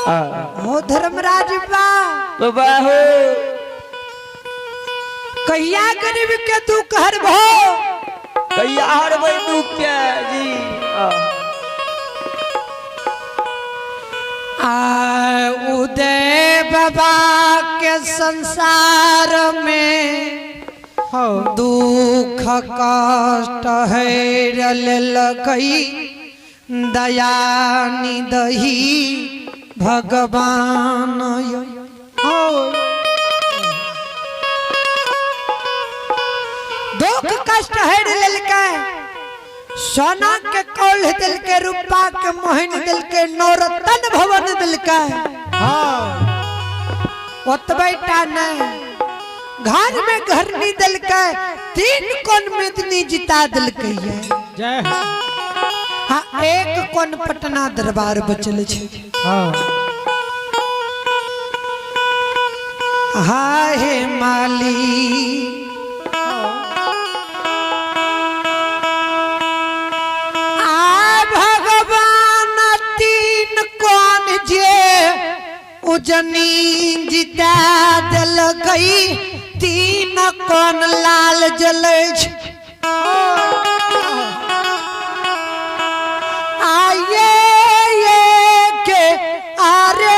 हो धर्मराज बाबा हो कहिया गरीब के तू कहर भो कहिया हर भाई तू क्या जी उदय बाबा के संसार में दुख कष्ट है लगई दया निदही भगवान दुख कष्ट है सोना के कौल दिल के रूपा के मोहन दिल के नौरतन भवन दिल के बेटा ने घर में घरनी दिल के 3 कोन में इतनी जिता दिल के है हाँ 1 कोन पटना दरबार बचल हाय हे माली उजनी जिता दिल गई 3 कोन लाल जले आये ये के आरे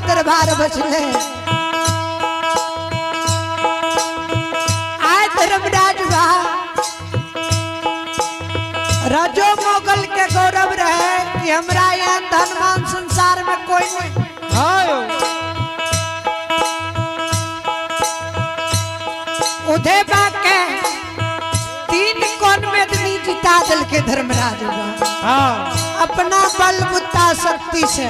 दरबार बचले आय धर्मराज राजो मोगल के गौरव रहे कि हमरा यहाँ धनवान संसार में कोई नहीं उधे बाके 3 कोन में इतनी जिता दिल के धर्मराज अपना बल बुता शक्ति से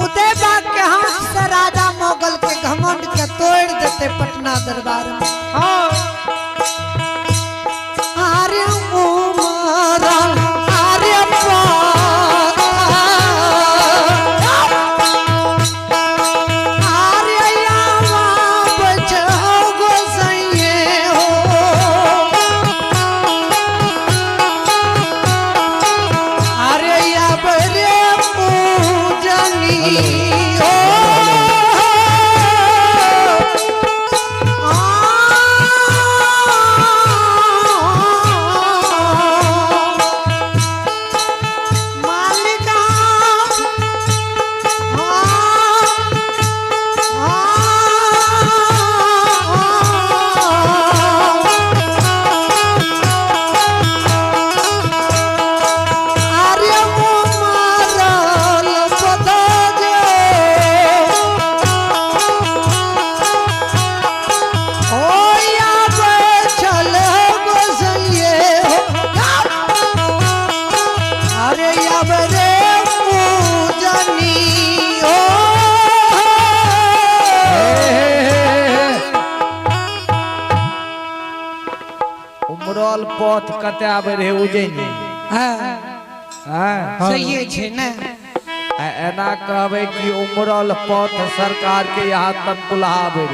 उदयबा के हाथ से राजा मोगल के घमंड के तोड़ देते पटना दरबार में आर्य कते आबे रहे उज्जैन हाँ हां सही छे ना एना कहबे कि उमरल पथ सरकार के यहाँ तक बुलावे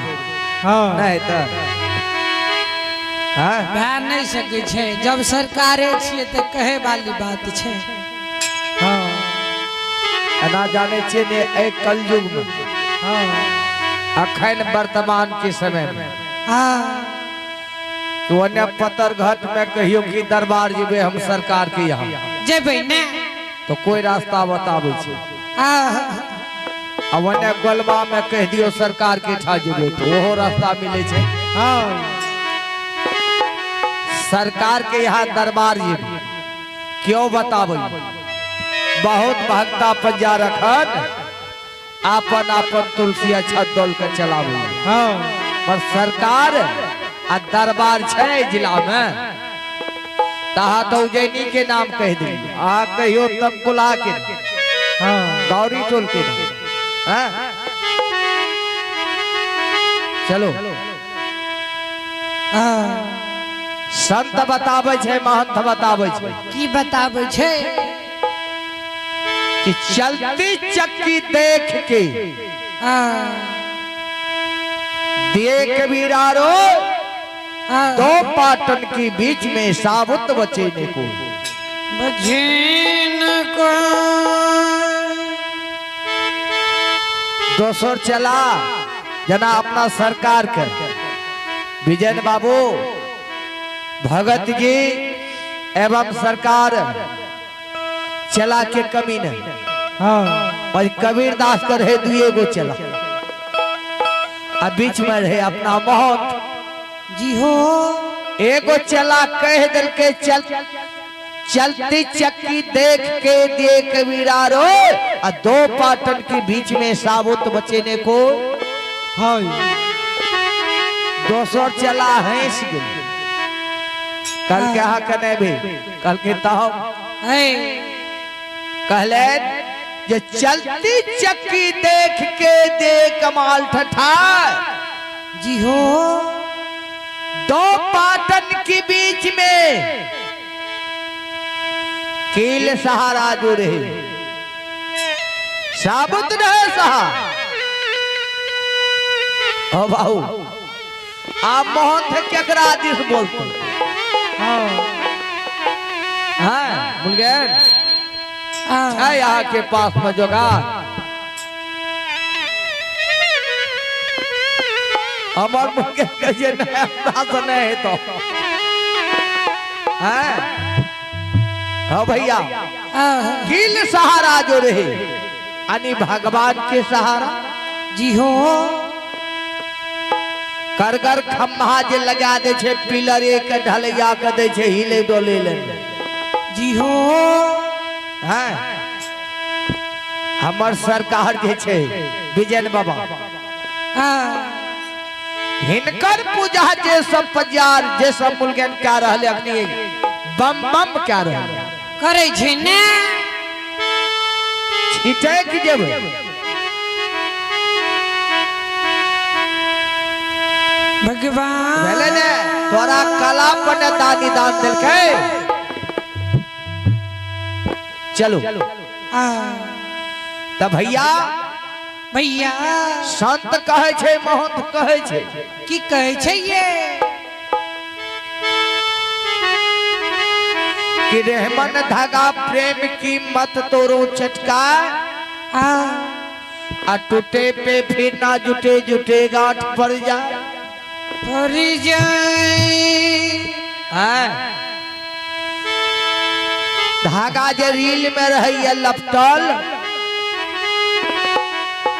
हां नहीं तो हां भए नहीं सके छे जब सरकारे छिए तो कहे वाली बात छे हां एना जाने छे ने एक कलयुग में हां अखन वर्तमान के समय में हाँ तो अन्य पत्थर घाट में कहियो कि दरबार जीवे हम सरकार के यहाँ जेबै ना तो कोई रास्ता बताबे छे हाँ अब अन्य गोलबा में कह दियो सरकार के ठा जेबे तो ओहो रास्ता मिले छे हां सरकार के यहाँ दरबार जीवे क्यों बताबे बहुत भक्ता पंजा रखन आपन आपन तुलसी अच्छा दौल के चलावे हां पर सरकार आ दरबार छे जिला में तहा तो उज्जैनी के नाम कह दी आ कहियो तमकुला के हां गौरी टोल के हां चलो हाँ संत बताबै छे महंत बताबै छे की बताबै छे कि चलती चक्की देख के हाँ देख वीरारो हाँ दो पाटन के बीच में साबुत बचेने को बझीन को दोसर चला जना अपना सरकार के विजय बाबू भगत जी एवं सरकार चला के कमी नहीं हां पर कबीर दास कर रहे दुए गो चला अब बीच में रहे अपना महंत जी हो एगो चला कह दिल के चलती चक्की देख के देख वीरारो और दो पाटन के बीच में साबुत बचेने को हां दोसर चला हंस गए कल के हाँ कने भी कल के ताव है कहले जे चलती चक्की देख के दे कमाल ठठा जी हो दो पाटन के बीच में कील सहारा जो रहे साबुत रहे सहा ओ बाहू आप मोहन थे केकरा दिस बोलते हां हाँ भूल गए हाँ यहाँ के पास में जोगा हमार मुझे कहिए नहीं तो हाँ भैया हाँ कील सहारा जो रहे यानी भगवान के सहारा जी हो करगर खम्भा जे लगा दे छे पिलर एक ढलैया के दे छे हिले डोले ले जी हो हैं हमर सरकार जे छे विजय बाबा हाँ हिनकर पूजा जे सब पजार जे सब मुल्कन क्या रहले अपनी बम बम क्या रहले करे छे ने छिटक जेबे भगवान भेले ने तोरा कला पर दानी दान देलकै चलो हाँ त भैया भैया संत कहे छे महंत कहे छे की कहे छे ये कि रहमन धागा प्रेम की मत तोरो चटका हाँ आ टूटे पे फिर ना जुटे जुटे गांठ पड़ जा पर जाए धागा जे रील में रही लपटल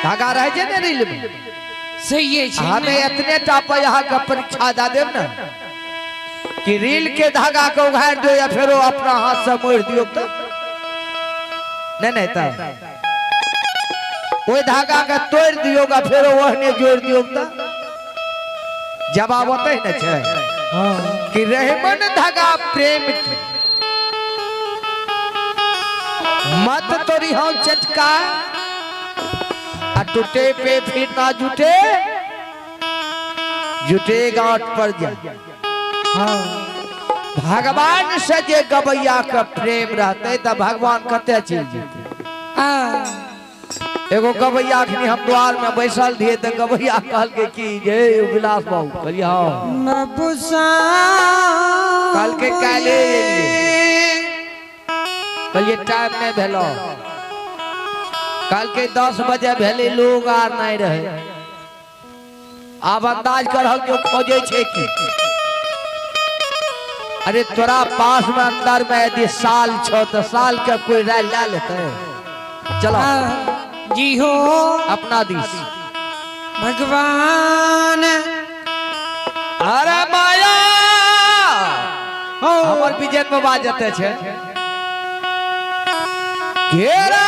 धागा रहे जे ने रील में सही छे हमें इतने टाप यहाँ का परीक्षा दा देव ना कि रील के धागा को उघाड़ दो या फिर अपना हाथ से मोड़ दियो तो नहीं तो वो धागा का तोड़ दियोगा फिर वहने जोड़ दियो तो जवाब होता ही ना छे हां कि रहमन धागा प्रेम की मत तोरी हो चटका आ टूटे पे फिर ना जुटे जुटे गांठ पर जा हां भगवान से जे गवैया का प्रेम रहते तो भगवान कते चीज एगो गवैया अखनी हम द्वार में बैसल दिए तो गवैया कहल के की जे विलास बाबू कहलिए कल के काले कहलिए टाइम नहीं भेलो कल के 10 बजे भेले लोग आर नहीं रहे अब अंदाज करल जो खोजे छे की अरे तोरा पास में अंदर में यदि साल छो तो साल के कोई राय ला लेते चलो जी हो अपना दिस भगवान अरे माया हमर विजय में बाजते छे घेरा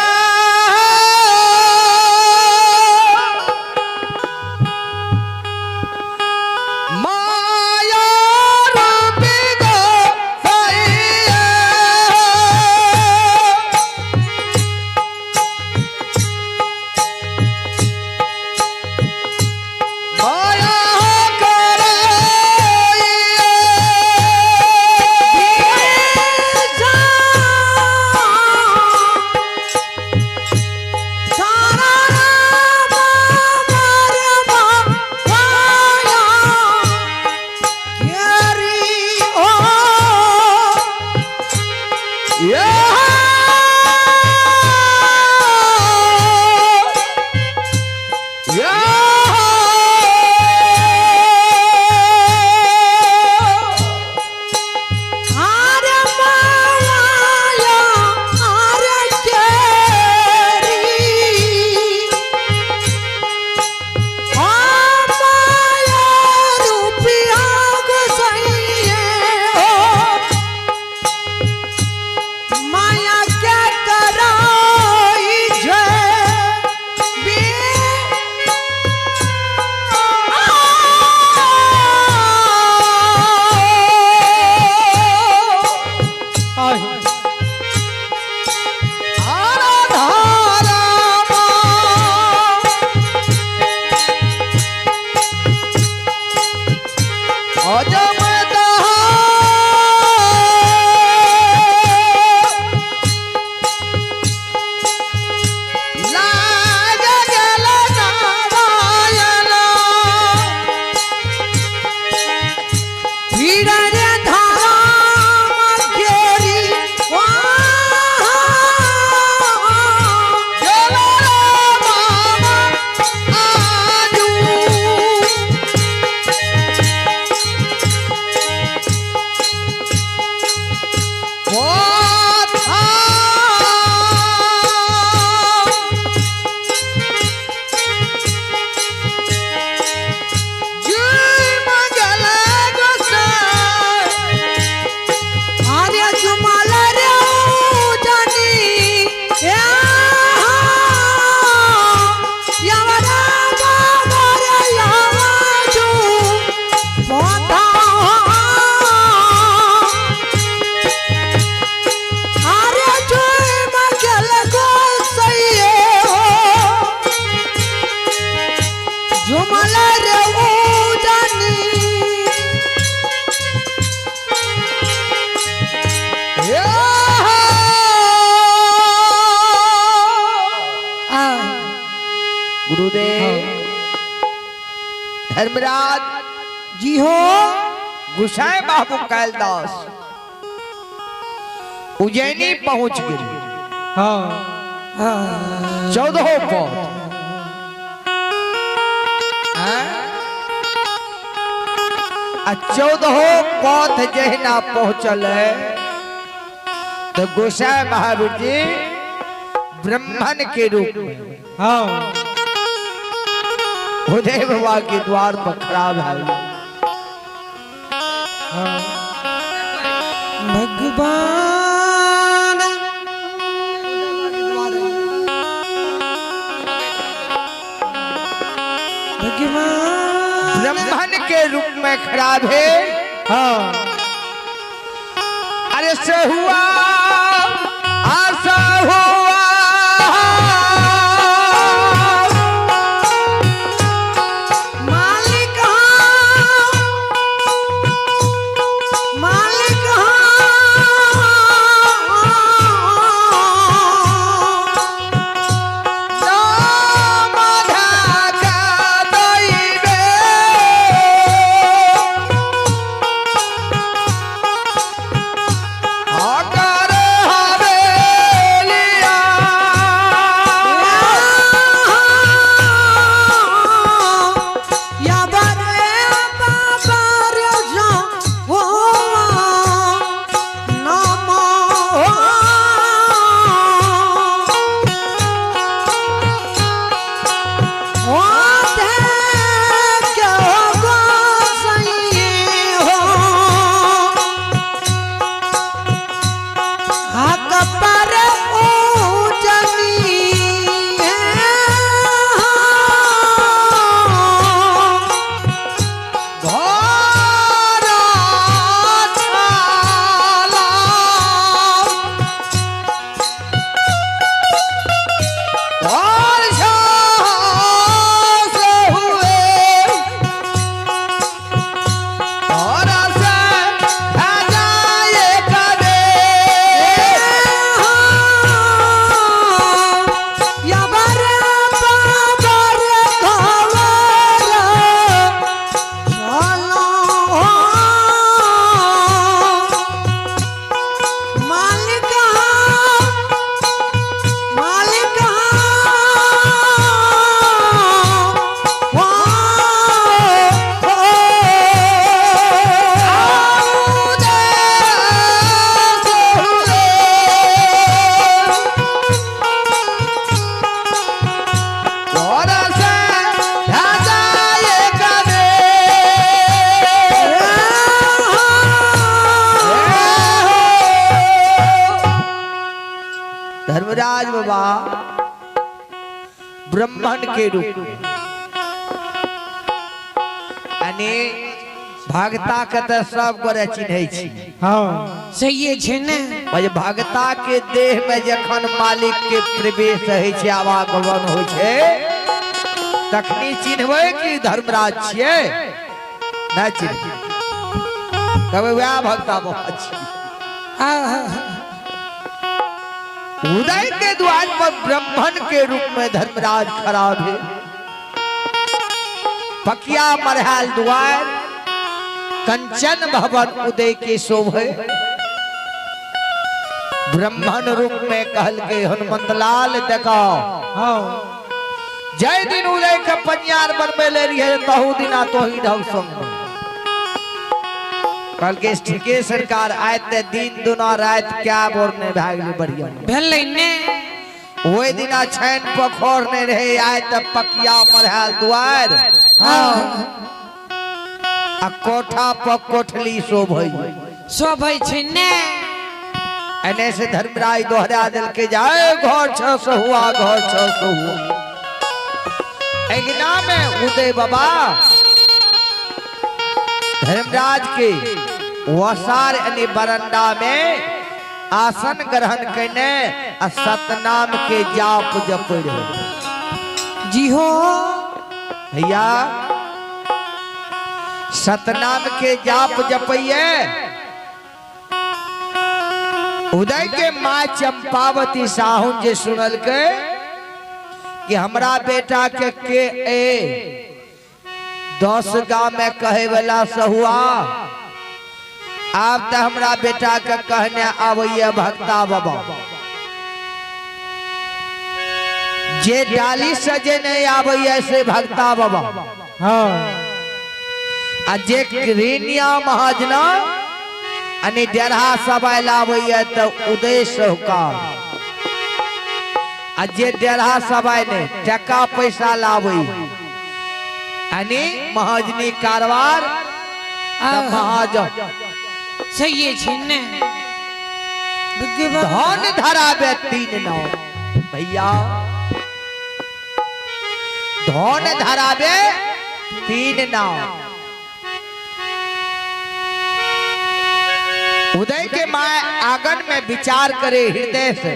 धर्मराज जी हो गुसाई बाबू कैलदास उज्जैनी पहुंच गए। हाँ 14 पद 14 पथ जहिना पहुंचल है तो गोसाई महावीर जी ब्राह्मण के रूप में हाँ उदय बाबा के द्वार पर खड़ा है। भगवान ब्राह्मण के रूप में खड़ा है। हाँ अरे से हुआ आशा हुआ मालिक हाँ धर्मराज बाबा ब्राह्मण के रूप में यानी भगता के तो सब गोरे चिन्है छी। हाँ सही छे ने। भगता के देह में जखन मालिक के प्रवेश है छे, आवागमन हो छे, तखनी चिन्हबै कि धर्मराज छियै, नहीं चिन्ह कभी वह भगता बाबा छी। उदय के द्वार पर ब्राह्मण के रूप में धर्मराज खड़ा है। पकिया मरहाल द्वार, कंचन भवन उदय के शोभे। ब्राह्मण रूप में कहल के हनुमंत लाल देखो, हाँ जय दिन उदय के पनियार बनबे ले रही है, तहु दिना तो ही ढंग संग कल के ठीके सरकार आए ते दिन दुना रात क्या बोरने भागली बढ़िया भेलै ने। ओए दिना छैन पोखर ने रहे, आए त पकिया मरहाल द्वार, आ कोठा पर कोठली शोभै छे ने। एने से धर्मराज दोहरा दिल के जाए घर छ हुआ, घर छ हुआ। एगना में उदय बाबा धर्मराज के वसार यानी बरंडा में आसन ग्रहण करने सतनाम के जाप जप रहे। जी हो भैया सतनाम के जाप जपइए। उदय के माँ चंपावती साहुन जे सुनल के कि हमरा बेटा के ए 10 गांव में कहे वाला सहुआ, आप तो हमरा बेटा के कहने आबैया भक्ता बाबा, जे डाली सजे नहीं आबैया से भक्ता बाबा, हाँ आ जे रेनिया महाजना अनि डेढ़ा सबाई लाबैया तो उदय साहूकार, आ जे डेढ़ा सबाई ने टका पैसा लाबै अनि महाजनी कारवार महाजन सही छे ने। धन धराबे 3 नाव भैया, धन धराबे 3 नाव। उदय के माय आंगन में विचार करे हृदय से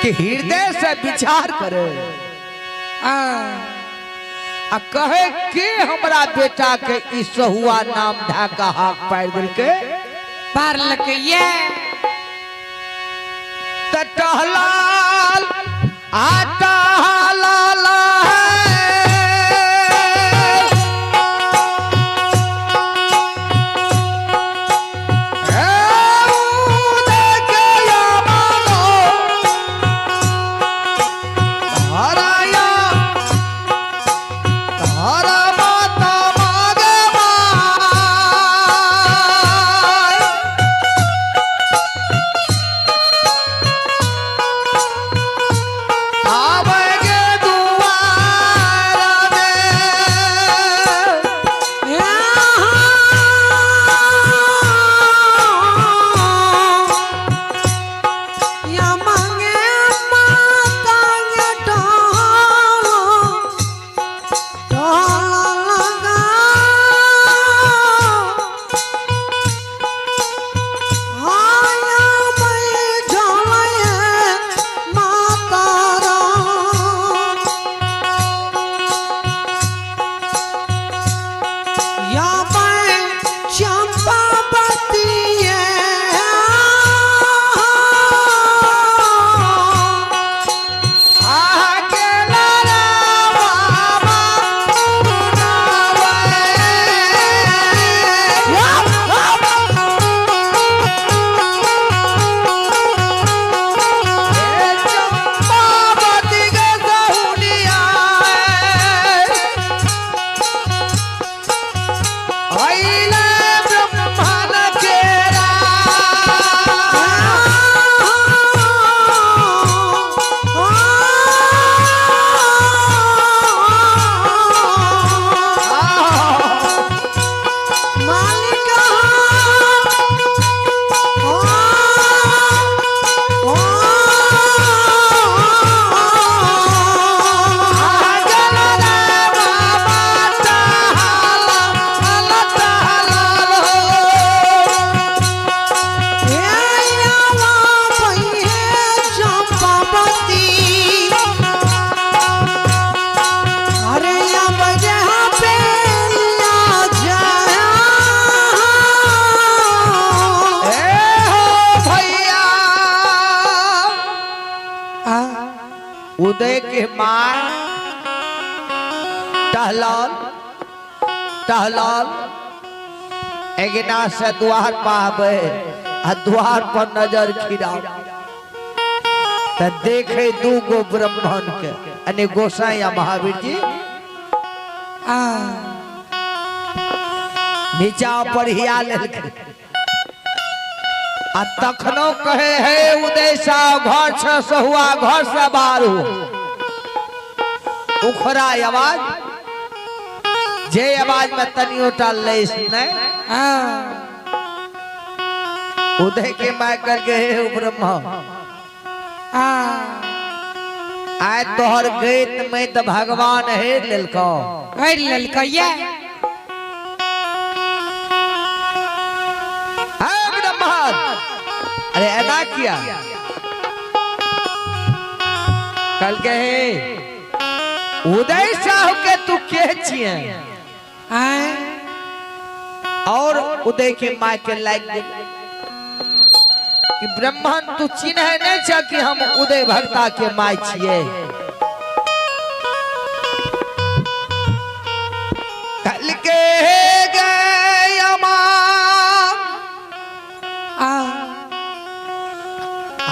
कि हृदय से विचार करे आ कहे के हमरा बेटा के ई सहुआ नाम ढाका हाथ पार दिल के पार लकैया त टहलाल आटा लाला आवे उदय के माय टहलाल टहलाल एगना से द्वार पावे आ द्वार पर नजर खिरा त देखे दू गो ब्राह्मण के अने गोसाई या महावीर जी आ नीचा पर हिया लेलके आ तखनो कहे है उदय साहब घर से सहुआ घर से बाहर हो उखरा आवाज जे आवाज में तनियो टाल ले सुने उदय के माय कर के हे ब्रह्मा आय तोहर गीत में तो भगवान हेर लेलको हेर लेलको ये अरे ऐना किया कल के उदय साहब के तू के छिए और उदय के माय के लाइक कि ब्राह्मण तू चिन्ह नहीं छ कि हम उदय भक्ता के माय छिए कल के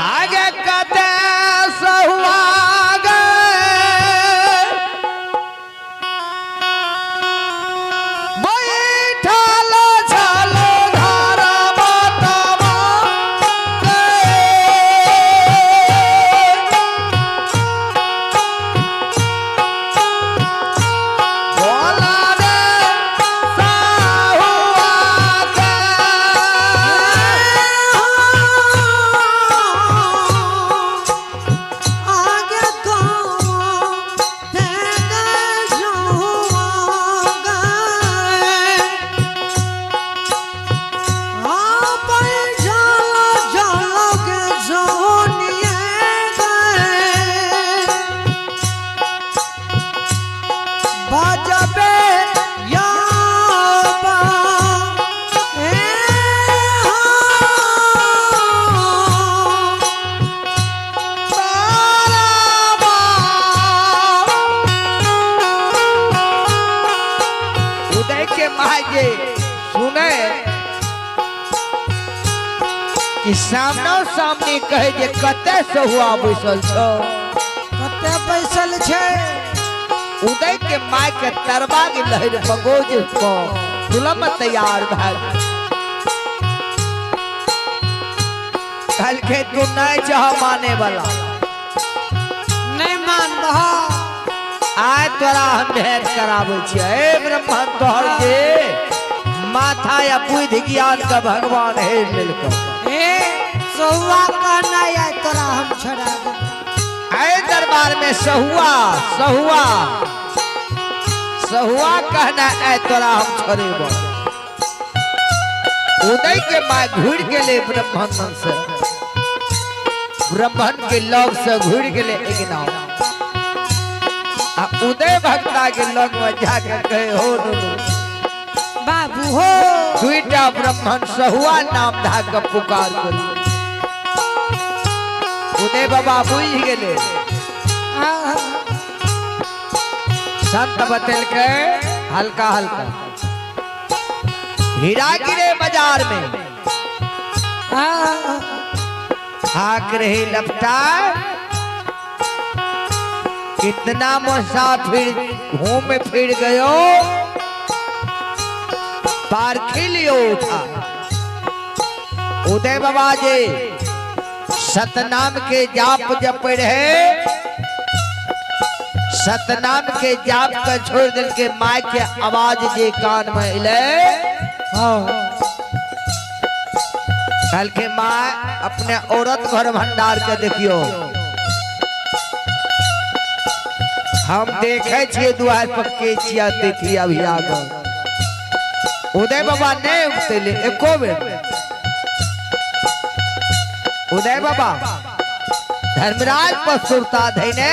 आगे कते सहुआ बैठल छलो घर मतवा बोला रे सुने कि सामने सामने कहे जे कते से हुआ बैसल छो कते बैसल छे उदय के माय के तरबा के लहर बगोज को तुलम तैयार भल कल के तू नहीं चाह माने वाला नहीं मान बहा आय तोरा हम भेंट कराबै छियै ए ब्रह्मन तोहर के माथा या बुद्धि ज्ञान का भगवान हेर लेलको ए सहुआ कहना है तोरा हम छोड़ा दे आए दरबार में सहुआ सहुआ सहुआ कहना है तोरा हम छोड़ेबो उदय के माय घुड़ गेले ब्रह्मन से ब्रह्मन के लग से घुड़ गेले एकनाओ आ उदय भक्ता के लग में जाके कहे हो बाबू हो दुईटा ब्राह्मण सहुआ नाम धाक पुकार करी उदय बाबा बुझ गेले संत बतल के हल्का हल्का हीरा गिरे बाजार में हाक रहे लपटा कितना मुसाफिर घूम फिर गयो पारखी लियो उठा उदय बाबा जी सतनाम के जाप जप रहे सतनाम के जाप का छोड़ दिल के माय के आवाज जे कान में इले कल के माय अपने औरत घर भंडार के देखियो हम देखे छे दुआर पर के छिया देखी अभी आगे उदय बाबा नहीं उठते एको बेर उदय बाबा धर्मराज पर सुरता धैने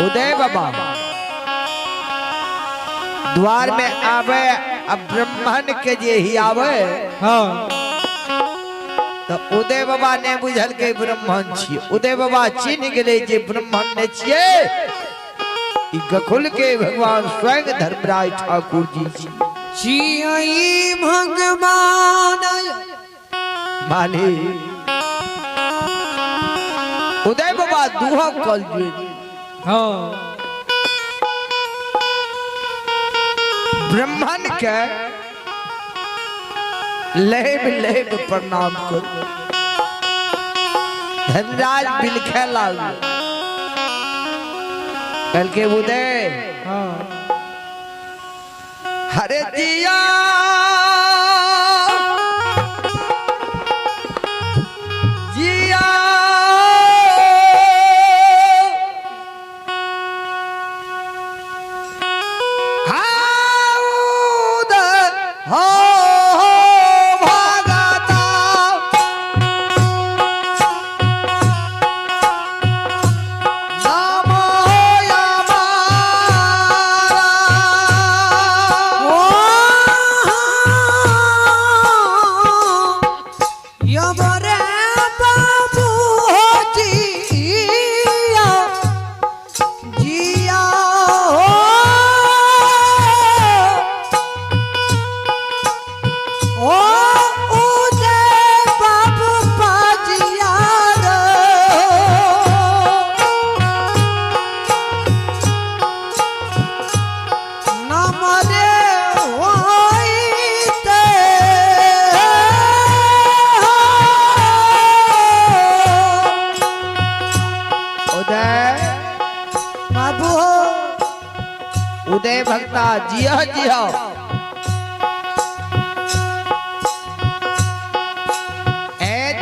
उदय बाबा द्वार में आवे अब ब्राह्मण के जे ही आवे हाँ तो उदय बाबा ने बुझल के ब्राह्मण छिए। उदय बाबा चिन्ह गेले जे ब्राह्मण ने छिए ई गखुल के भगवान स्वयं धर्मराज ठाकुर जी जियई भगवान माली उदय बाबा दुहा कल जी हाँ ब्राह्मण के लेब लेब प्रणाम करो। धनराज बिलखे लागू कल के उदय हाँ हरे दिया जिया उदय भक्ता जिया जिया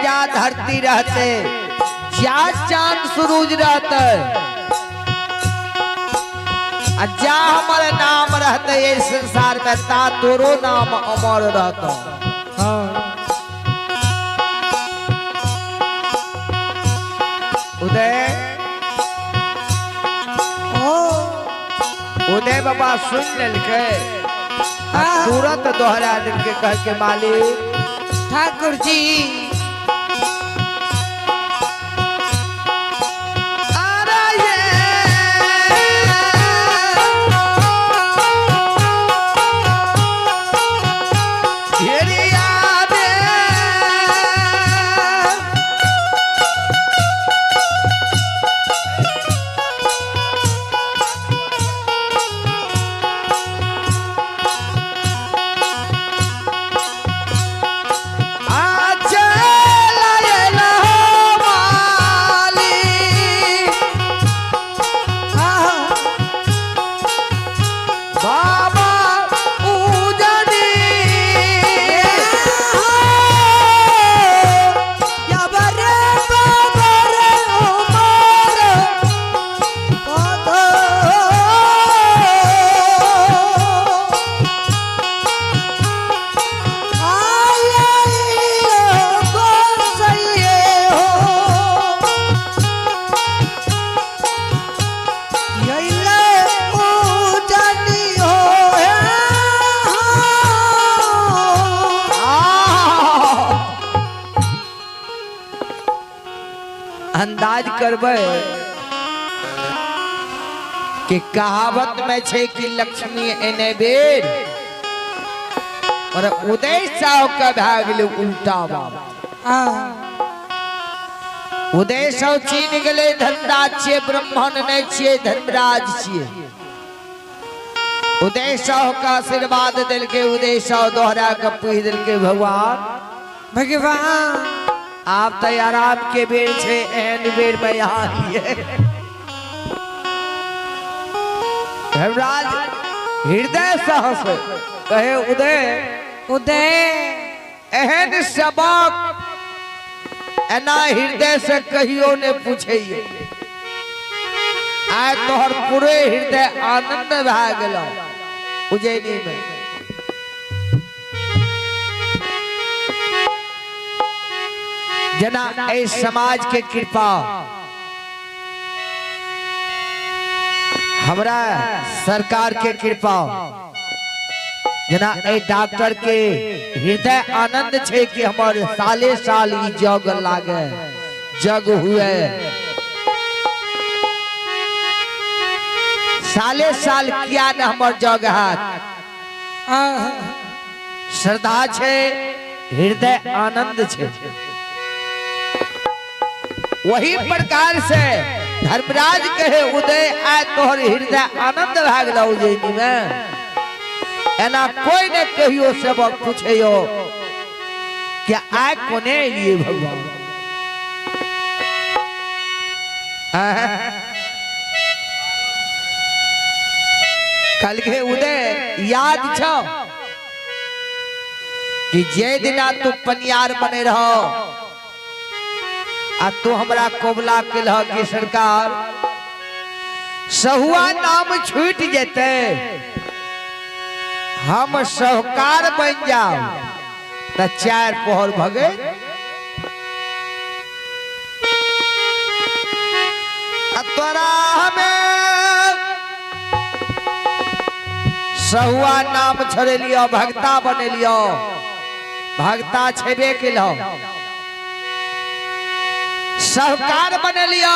जा धरती रहते जा चांद सूरज रहते जा हमारे नाम रहते ये संसार में ता तोरो नाम अमर रहता। हाँ उदय उदय बाबा सुन ललके तुरंत दोहरा दिल के कह के मालिक ठाकुर जी अंदाज करबे कि कहावत में छे कि लक्ष्मी एने बेर और उदय साव का भाग ले उल्टा बाबा उदय साव चीन गले धनराज छे ब्राह्मण ने छे धर्मराज छे। उदय साव का आशीर्वाद दिल के उदय साव दोहरा का पूछ दिल के भगवान आप तो आराम के बेर छे एन बेर में यहाँ है धर्मराज हृदय साहस कहे उदय उदय एहन सबक एना हृदय से कहियो ने पूछे आय तोहर पूरे हृदय आनंद भा गेलो उज्जैनी में। जना ए समाज के कृपा हमरा सरकार के कृपा जना ए डॉक्टर के हृदय आनंद छे कि हमर साले साल ई जग लागे जग हुए साले साल किया न हमर जग हाथ श्रद्धा छे हृदय आनंद छे। वही प्रकार से धर्मराज कहे उदय आय तोहर हृदय आनंद भाग लो उज्जैनी में एना कोई ने कहियो सेवक पूछे यो क्या आय कोने लिए भगवान कल के उदय याद छो कि जे दिना तू पनियार बने रहो आ तू हमरा कोबला के लह की सरकार सहुआ नाम छूट जेते हम सहकार बन जाओ त 4 पहर भगे तोरा हमें सहुआ नाम छोड़े लियो भक्ता बने लियो भक्ता छेबे के लो सहकार बने लियो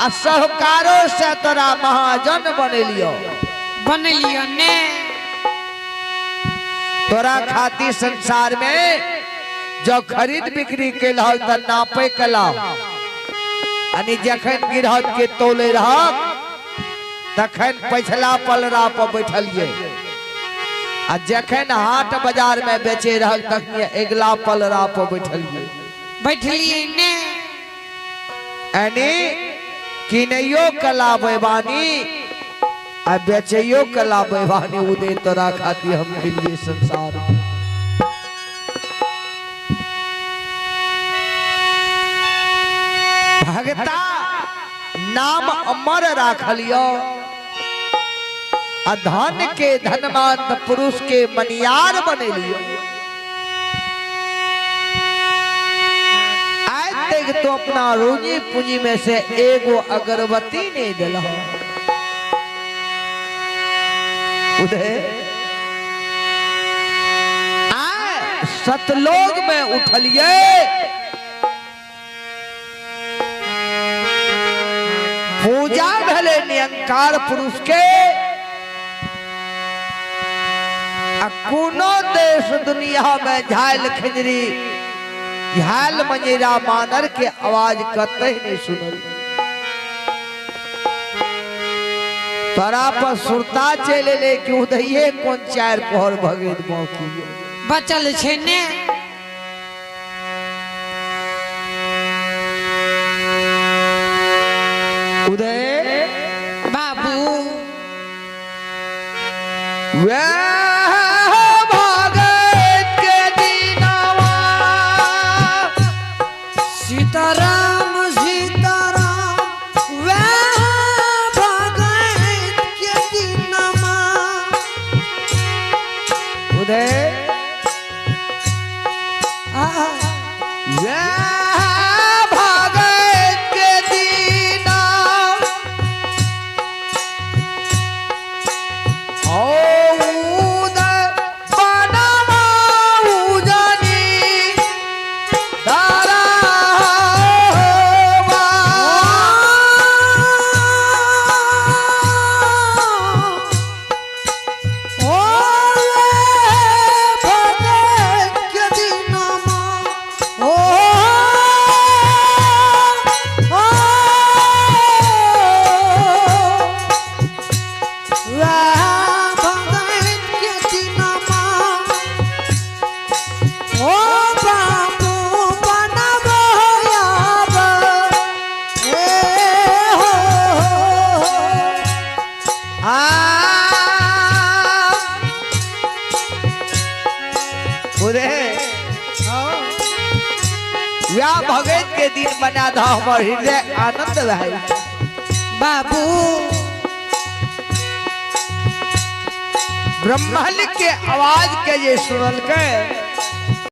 आ सहकारों से तोरा महाजन बने लियो ने तोरा खाती संसार में जो खरीद बिक्री के लो त नापे के लो अनि जखन गिरहत के तोले रह तखन पछला पलरा पर बैठलिए आ जखन हाट बाजार में बेचे रह तखन अगला पलरा पर बैठलिए ने यानी किनैयो कला बैवानी आ बेचैयो कला बैवानी उदय तोरा खाती हम मिलिए संसार भगता नाम अमर राखलियो आ धन के धनवान पुरुष के मनियार बने लियो तो अपना रोजी पूंजी में से एगो अगरबत्ती नहीं दिला उदय सतलोक में उठलिए पूजा भले निरंकार पुरुष के कोनो देश दुनिया में झाल खंजरी झाल मंजीरा मानर के आवाज कतई नहीं सुनल तोरा पर सुरता चले ले कि उदय कौन 4 पहर भगत बाकी बचल छे ने उदय बाबू वे सीताराम सीताराम भगत के दिनमा उदय भगत के दीना भगत के दिन बना था हमार हृदय आनंद भाई बाबू ब्रह्मांड के आवाज के ये सुनल के